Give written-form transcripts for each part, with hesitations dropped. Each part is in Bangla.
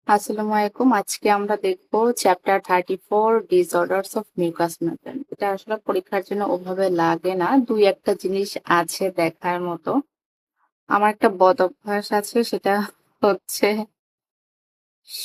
আসসালামু আলাইকুম। আজকে আমরা দেখব chapter 34 disorders of mucus membrane. এটা আসলে পরীক্ষার জন্য ওভাবে লাগে না। ২-১ টা জিনিস আছে দেখার মতো। আমার একটা বদ অভ্যাস আছে সেটা হচ্ছে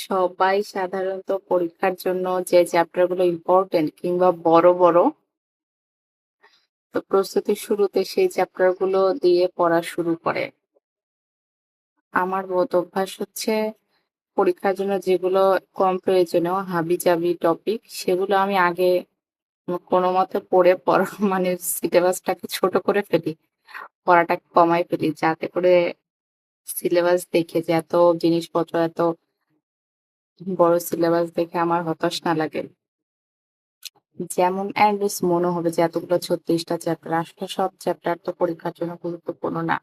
সবাই সাধারণত পরীক্ষার জন্য যে চ্যাপ্টার গুলো ইম্পোর্টেন্ট কিংবা বড় তো প্রস্তুতির শুরুতে সেই চ্যাপ্টার গুলো দিয়ে পড়া শুরু করে। আমার বদ অভ্যাস হচ্ছে পরীক্ষার জন্য যেগুলো কম প্রয়োজনীয় হাবিজাবি টপিক সেগুলো আমি আগে কোনমতে পড়ে পড়া মানে সিলেবাসটাকে ছোট করে ফেলি। পড়াটাকে কমায় ফেলি। যাতে করে সিলেবাস দেখে যে এত জিনিসপত্র, এত বড় সিলেবাস দেখে আমার হতাশ না লাগে। যেমন এট লিস্ট মনে হবে যে এতগুলো ৩৬ টা চ্যাপ্টার। আসলে সব চ্যাপ্টার তো পরীক্ষার জন্য গুরুত্বপূর্ণ না।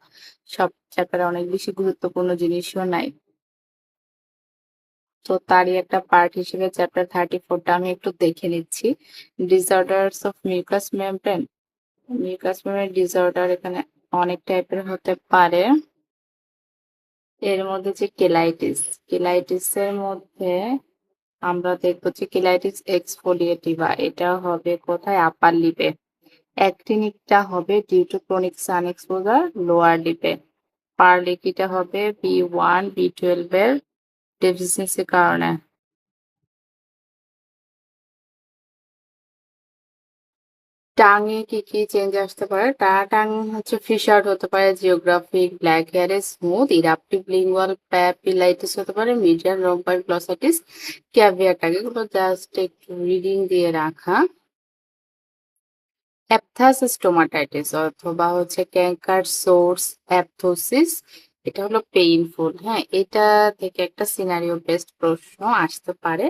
সব চ্যাপ্টারে অনেক বেশি গুরুত্বপূর্ণ জিনিসও নাই। তো তারই একটা পার্ট হিসেবে চ্যাপ্টার 34 টা আমি একটু দেখে নিচ্ছি। Disorders of mucus membrane. Mucus membrane disorder এখানে অনেক টাইপের হতে পারে। এর মধ্যে যে কেলাইটিস এর মধ্যে আমরা দেখব যে কেলাইটিস এক্সফোলিয়েটিভা এটা হবে কোথায়? আপার লিপে। অ্যাক্টিনিকটা হবে due to chronic sun exposure lower লিপে। পারলিকিটা হবে B1, B12 এর ডেফিসিয়েন্সির কারণে। টাঙে কি চেঞ্জ আসতে পারে? টাং হচ্ছে ফিশার্ড হতে পারে, জিওগ্রাফিক, ব্ল্যাক হেয়ারে স্মুথ, ইরাপটিভ লিঙ্গুয়াল প্যাপিলাইটিস হতে পারে, মিডিয়ান রম্বাল গ্লসাইটিস, ক্যাভিয়ার টাগ এগুলো জাস্ট একটু রিডিং দিয়ে রাখা। অ্যাপথাস স্টোমাটাইটিস অথবা হচ্ছে ক্যাঙ্কার সোর্স অ্যাপথোসিস এটা হলো পেইনফুল। হ্যাঁ, এটা থেকে একটা সিনারিও বেসড প্রশ্ন আসতে পারে।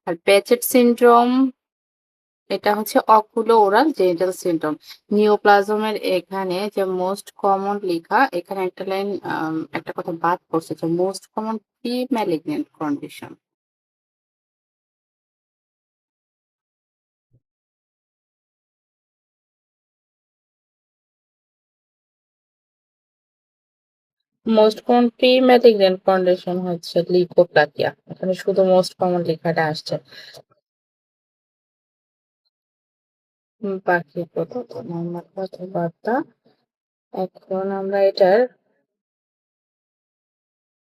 আর প্যাচেট সিনড্রোম এটা হচ্ছে অকুলো ওরাল জেনিটাল সিনড্রোম। নিওপ্লাজমের এখানে যে মোস্ট কমন লেখা এখানে একটা লাইন একটা কথা বাদ পড়ছে যে most common pre malignant condition. Most common pre malignant condition হচ্ছে লিউকোপ্লাকিয়া। এখানে শুধু মোস্ট কমন লেখাটা আসছে। বাকি কথা নরমাল কথাবার্তা। এখন আমরা এটার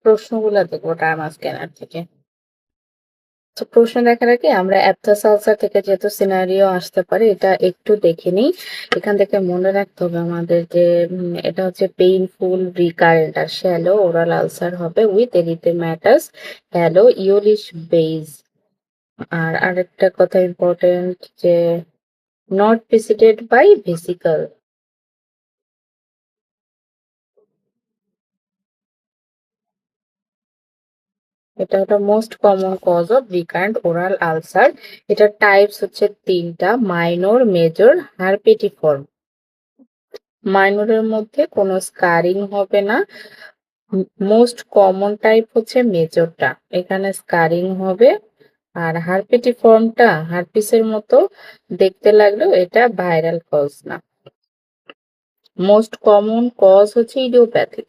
প্রশ্নগুলা দেখবো টার্মাস স্ক্যানার থেকে। তো প্রশ্ন দেখার আগে আমরা অ্যাপথাস আলসার থেকে যেহেতু সিনারিও আসতে পারে এটা একটু দেখে নিই। এখান থেকে মনে রাখতে হবে আমাদের যে এটা হচ্ছে পেইনফুল রিকারেন্ট আর শ্যালো ওরাল আলসার হবে উইথ এরিথেমাটাস হ্যালো ইওলিশ বেইজ। আর আরেকটা কথা ইম্পর্টেন্ট যে নট প্রিসিডেড বাই ভেসিকল। এটা হলো most common cause of recurrent oral ulcer. এটার টাইপস হচ্ছে ৩টা মাইনর মেজর হারপেটিফর্ম। মাইনরের মধ্যে কোনো স্কারিং হবে না। মোস্ট কমন টাইপ হচ্ছে মেজরটা, এখানে স্কারিং হবে। আর হারপেটিফর্মটা হারপিসের মতো দেখতে লাগলেও এটা ভাইরাল কজ না। মোস্ট কমন কজ হচ্ছে ইডিওপ্যাথিক।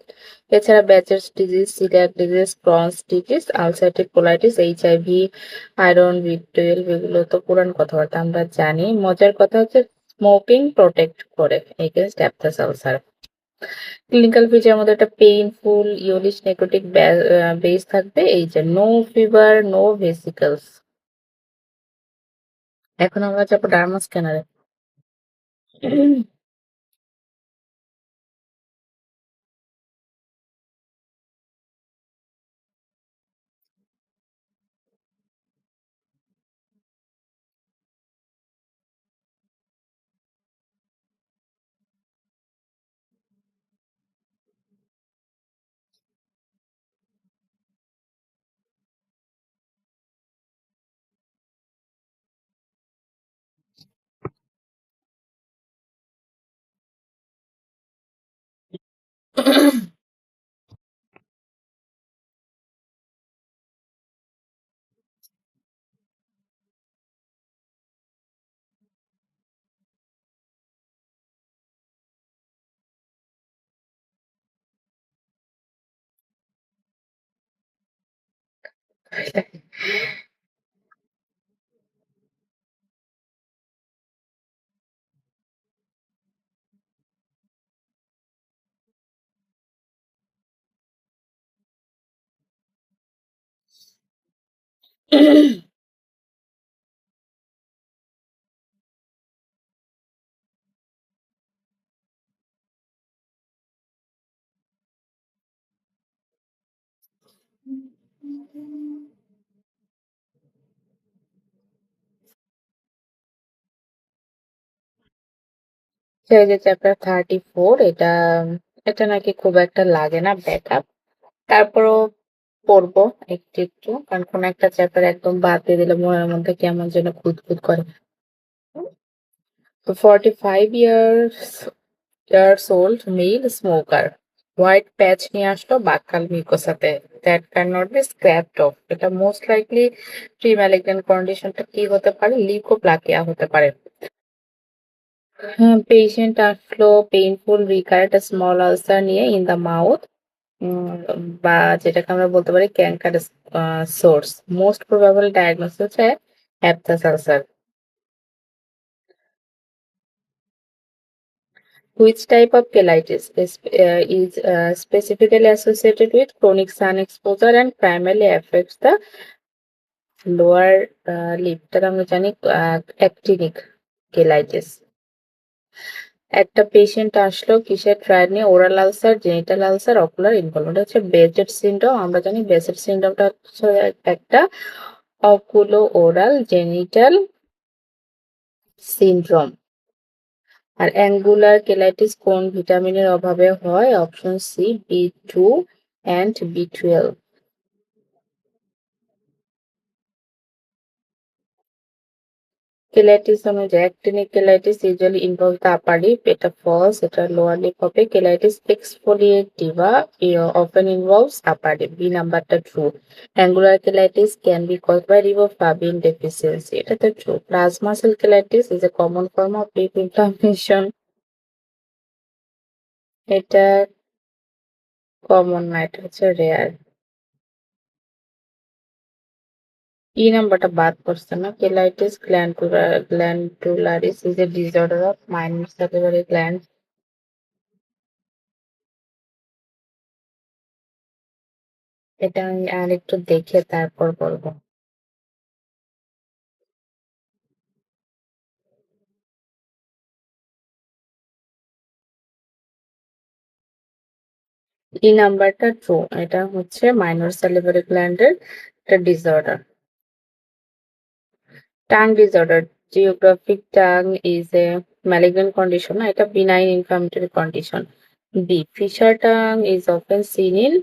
এছাড়া Behcet's disease, celiac disease, Crohn's disease, ulcerative colitis, HIV, iron, বি12 এগুলো তো পুরান কথাবার্তা আমরা জানি। মজার কথা হচ্ছে স্মোকিং প্রোটেক্ট করে against aphthous ulcer. Clinical feature মধ্যে একটা পেইনফুল ইওলিশ নেক্রোটিক বেস থাকবে, এই যে নো ফিভার, নো ভেসিকলস। এখন আমরা যাবো ডার্মা স্ক্যানারে। সেই যে চ্যাপ্টার 34 এটা এটা নাকি খুব একটা লাগে না ব্যাকআপ। তারপরও পড়বো একটু একটু, কারণ কোন একটা চ্যাপ্টার একদম বাদ দিয়ে দিলে মনের মধ্যে কেমন যেন খুঁতখুঁত করে। তো 45 years old male smoker white patch নিয়ে আসলো বাক্কাল মিউকোসাতে, that can not be scraped off. এটা মোস্ট লাইকলি প্রি ম্যালিগন্যান্ট কন্ডিশনটা কি হতে পারে? লিউকোপ্লাকিয়া হতে পারে। হ্যাঁ, পেশেন্ট আসলো পেইনফুল রিকারেন্ট স্মল আলসার নিয়ে ইন দ্য মাউথ, বা যেটাকে আমরা বলতে পারি ক্যাঙ্কার সোর্স। মোস্ট প্রবাবল ডায়াগনোসিস হচ্ছে হ্যাপটাস ulcer. Which type of cheilitis is specifically associated with chronic sun exposure and primarily affects the lower lip? তার আমরা জানি actinic cheilitis। একটা পেশেন্ট আসলো কিসের ট্রায়াল নিয়ে? Oral ulcer, genital ulcer, ocular involvement. হচ্ছে বেজেট সিনড্রোম। আমরা জানি বেজেট সিনড্রোমটা হচ্ছে একটা অকুলো ওরাল জেনিটাল সিনড্রোম। আর অ্যাঙ্গুলার কেলাইটিস কোন ভিটামিনের অভাবে হয়? অপশন সি, বি2 অ্যান্ড বি12। কেলাইটিস অনুযায়ী actinic cheilitis usually involve the upper lip, এটা ফলস। এটা লোয়ার লিপ হবে। Cheilitis exfoliativa often involves upper lip, B নাম্বারটা true. Angular cheilitis can be cause by riboflavin deficiency, এটা তো true. Plasma cell cheilitis is a common form of lip inflammation, এটা কমন না, এটা হচ্ছে রেয়ার। ই নাম্বারটা বাদ পড়ছে না। Cheilitis glandularis is a disorder of minor salivary gland, এটা আমি আর একটু দেখে তারপর বলবো। ই নাম্বারটা ট্রু, এটা হচ্ছে মাইনর সালিভারি গ্ল্যান্ডের একটা disorder. Tongue disorder, geographic tongue is a malignant condition না, এটা benign inflammatory condition. B, fissure tongue is often seen in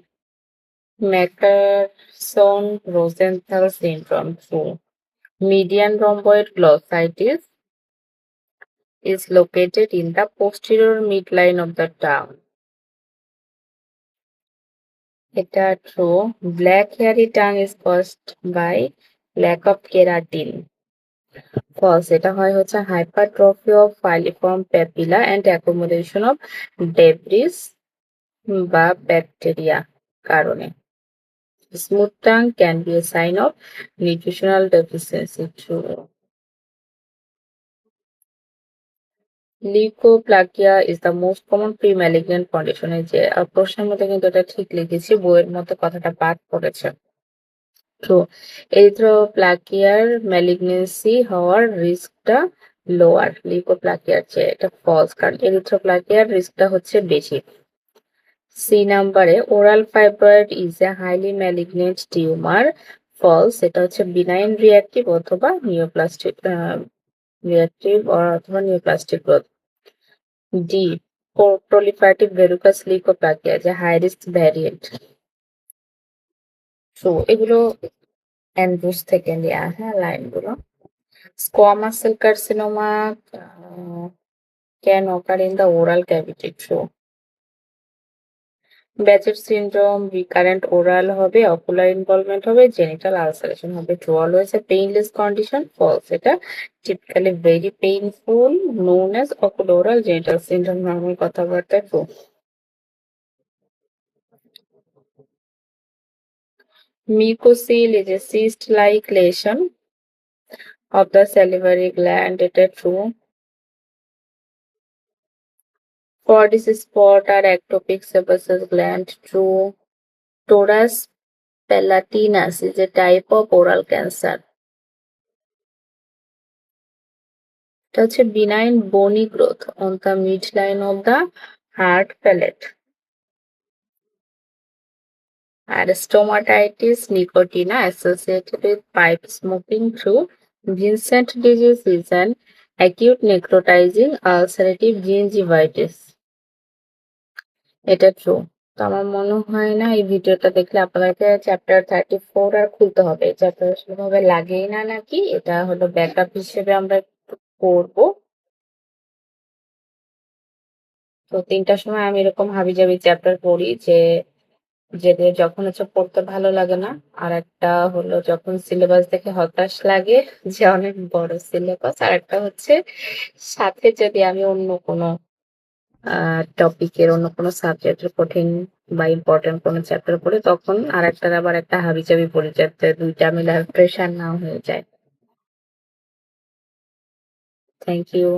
Melkersson Rosenthal syndrome, true. Median rhomboid glossitis is located in the posterior midline of the tongue, এটা true. Black hairy tongue is caused by lack of keratin, false. এটা হয় হচ্ছে hypertrophy of filiform papilla and accumulation of debris বা ব্যাকটেরিয়া কারণে। Smooth tongue can be a sign of nutritional deficiency, true. Leukoplakia is the most common pre malignant condition. এই যে প্রশ্নের মধ্যে কিন্তু এটা ঠিক লিখেছি, বইয়ের মধ্যে কথাটা বাদ পড়েছে। তো এরিথ্রোপ্লাকিয়ার ম্যালিগনেন্সি হওয়ার রিস্কটা লোয়ার লিউকোপ্লাকিয়ার চেয়ে, এটা ফলস, কারণ এরিথ্রোপ্লাকিয়ার রিস্কটা হচ্ছে বেশি। সি নাম্বারে oral fibroid is a highly malignant tumour, false. এটা হচ্ছে বিনাইন রিঅ্যাক্টিভ অথবা নিওপ্লাস্টিক রিঅ্যাক্টিভ অথবা neoplastic growth. D, proliferative verrucous leukoplakia যে হাই রিস্ক ভ্যারিয়েন্ট। সো এগুলো অ্যান্ড্রুস থেকে নেওয়া, হ্যাঁ, লাইনগুলো। Squamous cell carcinoma can occur in the oral cavity, true. Behcet syndrome recurrent oral হবে, অকুলার ইনভলভমেন্ট হবে, জেনিটাল আলসারেশন হবে, true. Always a painless condition, false. এটা typically very painful, known as অকুলোরাল genital syndrome, normal কথাবার্তা, true. Mucocele is a cyst-like lesion of the salivary gland. এটা true. Fordyce spot are ectopic sebaceous gland. True. Torus palatinus is a type of oral cancer. এটা হচ্ছে benign bony growth on the midline of the hard palate. আর stomatitis nicotina associated with pipe smoking through Vincent disease is an acute necrotizing ulcerative gingivitis. এটা ট্রু। তো আমার মনে হয় না এই ভিডিওটা দেখলে আপনাকে চ্যাপ্টার 34 আর খুলতে হবে। এই চ্যাপ্টার সেভাবে লাগেই না নাকি? এটা হলো ব্যাকআপ হিসেবে আমরা পড়বো। তো ৩টার সময় আমি এরকম হাবিজাবি চ্যাপ্টার পড়ি যে যখন হচ্ছে পড়তে ভালো লাগে না। আরেকটা হলো যখন সিলেবাস দেখে হতাশ লাগে যে অনেক বড় সিলেবাস। আরেকটা হচ্ছে সাথে যদি আমি অন্য কোনো টপিকের অন্য কোনো সাবজেক্টের কঠিন বা ইম্পর্টেন্ট কোনো চ্যাপ্টার পড়ি তখন আরেকটার আবার একটা হাবিজাবি পড়ি যাতে ২টা মিলে প্রেশার না হয়ে যায়। Thank you.